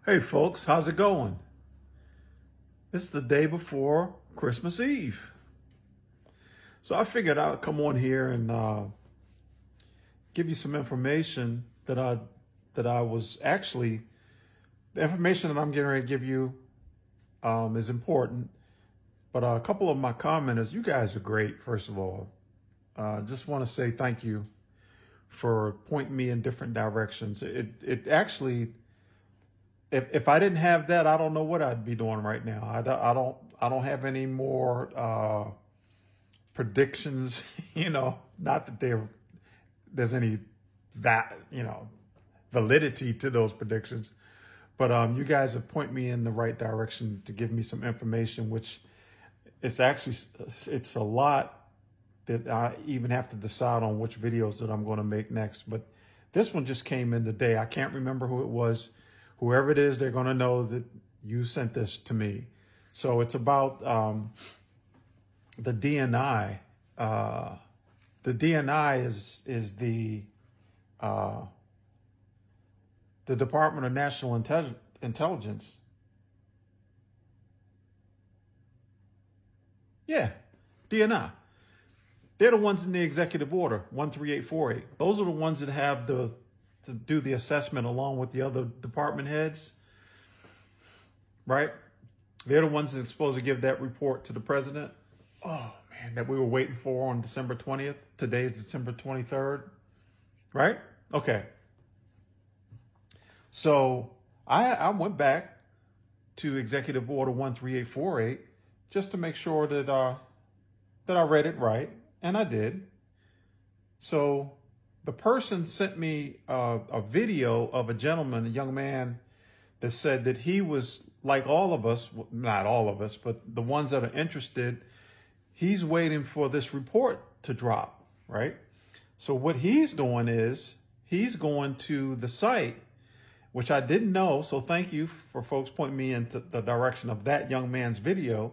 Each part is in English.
Hey folks, how's it going? It's the day before Christmas Eve. So I figured I'd come on here and give you some information that I was actually, the information that I'm getting ready to give you is important. But a couple of my commenters, you guys are great, first of all. Just want to say thank you for pointing me in different directions. It actually, if I didn't have that, I don't know what I'd be doing right now. I don't have any more predictions. Not that there's any validity to those predictions, but you guys have pointed me in the right direction to give me some information, which it's a lot that I even have to decide on which videos that I'm going to make next. But this one just came in today. I can't remember who it was. Whoever it is, they're going to know that you sent this to me. So it's about the DNI. The DNI is the Department of National Intelligence. Yeah, DNI. They're the ones in the executive order 13848. Those are the ones that have to do the assessment along with the other department heads, right? They're the ones that are supposed to give that report to the president. Oh man, that we were waiting for on December 20th. Today is December 23rd, right? Okay. So I went back to Executive Order 13848 just to make sure that I read it right, and I did. So the person sent me a video of a gentleman, a young man, that said that he was like all of us, not all of us, but the ones that are interested, he's waiting for this report to drop, right? So what he's doing is he's going to the site, which I didn't know. So thank you for folks pointing me into the direction of that young man's video.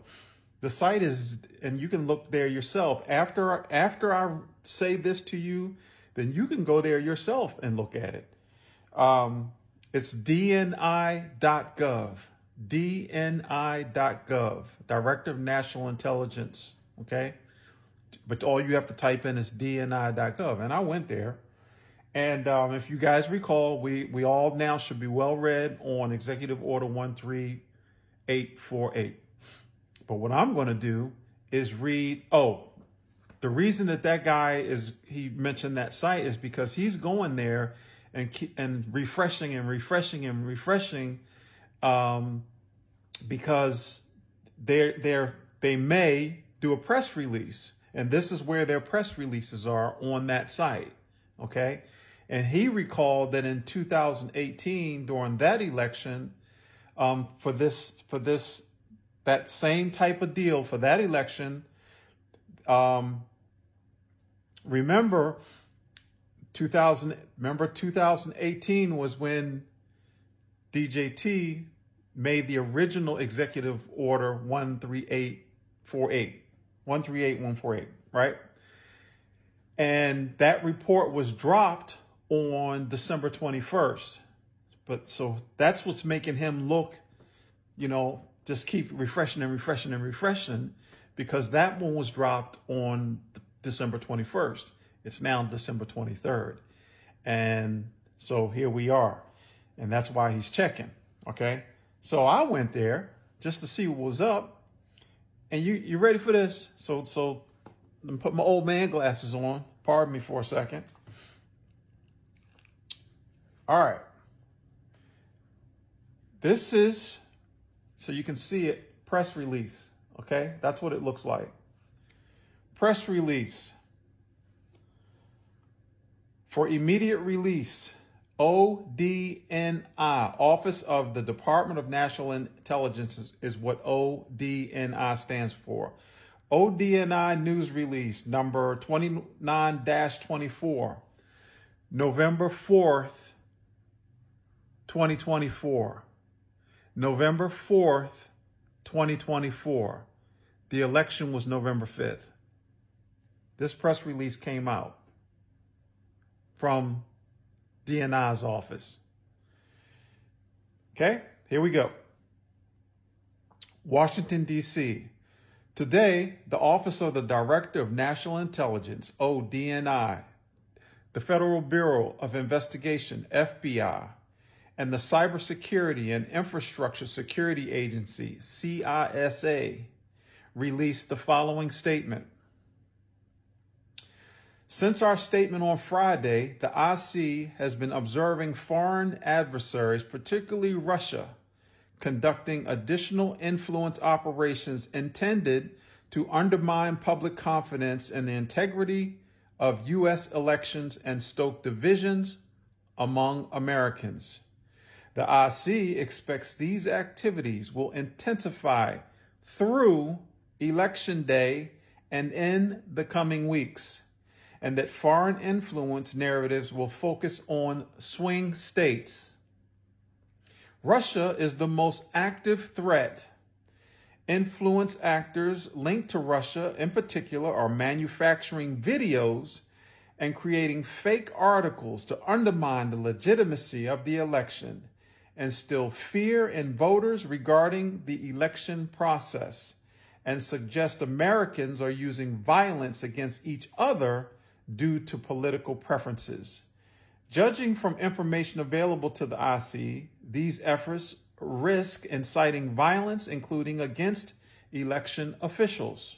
The site is, and you can look there yourself. After I say this to you, then you can go there yourself and look at it. It's DNI.gov, DNI.gov, Director of National Intelligence, okay? But all you have to type in is DNI.gov. And I went there. And if you guys recall, we all now should be well read on Executive Order 13848. But what I'm going to do is read, the reason that guy he mentioned that site is because he's going there and refreshing because they may do a press release, and this is where their press releases are on that site, okay? And he recalled that in 2018 during that election, for that same type of deal for that election. Remember 2018 was when DJT made the original executive order 13848, right? And that report was dropped on December 21st. But so that's what's making him look, just keep refreshing, because that one was dropped on December 21st. It's now December 23rd. And so here we are. And that's why he's checking, okay? So I went there just to see what was up. And you ready for this? So let me put my old man glasses on. Pardon me for a second. All right. This is, so you can see it, press release, okay? That's what it looks like. Press release. For immediate release, ODNI, Office of the Department of National Intelligence is what ODNI stands for. ODNI news release number 29-24, November 4th, 2024. November 4th, 2024. The election was November 5th. This press release came out from DNI's office. Okay? here we go. Washington, D.C. Today, the Office of the Director of National Intelligence, DNI, the Federal Bureau of Investigation, FBI, and the Cybersecurity and Infrastructure Security Agency, CISA, released the following statement. Since our statement on Friday, the IC has been observing foreign adversaries, particularly Russia, conducting additional influence operations intended to undermine public confidence in the integrity of U.S. elections and stoke divisions among Americans. The IC expects these activities will intensify through Election Day and in the coming weeks, and that foreign influence narratives will focus on swing states. Russia is the most active threat. Influence actors linked to Russia in particular are manufacturing videos and creating fake articles to undermine the legitimacy of the election, instill fear in voters regarding the election process, and suggest Americans are using violence against each other due to political preferences. Judging from information available to the IC, these efforts risk inciting violence, including against election officials.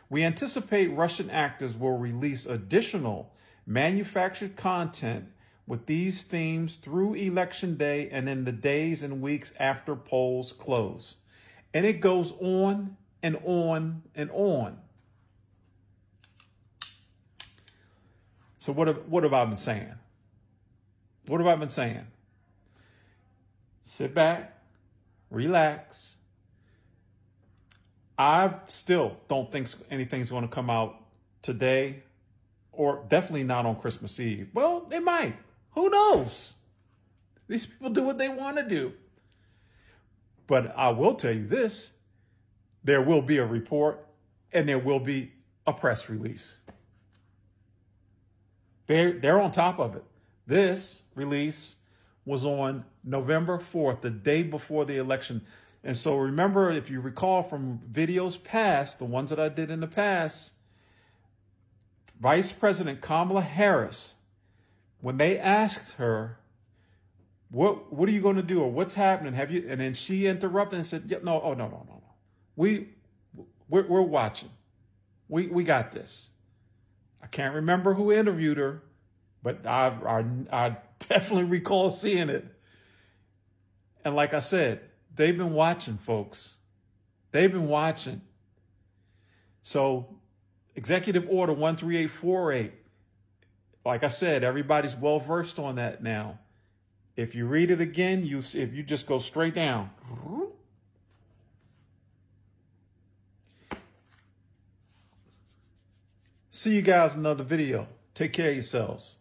We anticipate Russian actors will release additional manufactured content with these themes through Election Day and in the days and weeks after polls close. And it goes on and on and on. So what have I been saying? What have I been saying? Sit back, relax. I still don't think anything's going to come out today, or definitely not on Christmas Eve. Well, they might. Who knows? These people do what they want to do. But I will tell you this, there will be a report and there will be a press release. They're on top of it. This release was on November 4th, the day before the election. And so remember, if you recall from videos past, the ones that I did in the past, Vice President Kamala Harris, when they asked her, what are you going to do, or what's happening? Have you? And then she interrupted and said, no. We're watching. We got this. I can't remember who interviewed her, but I definitely recall seeing it. And like I said, they've been watching, folks. They've been watching. So Executive Order 13848, like I said, everybody's well versed on that now. If you read it again, if you just go straight down. See you guys in another video. Take care of yourselves.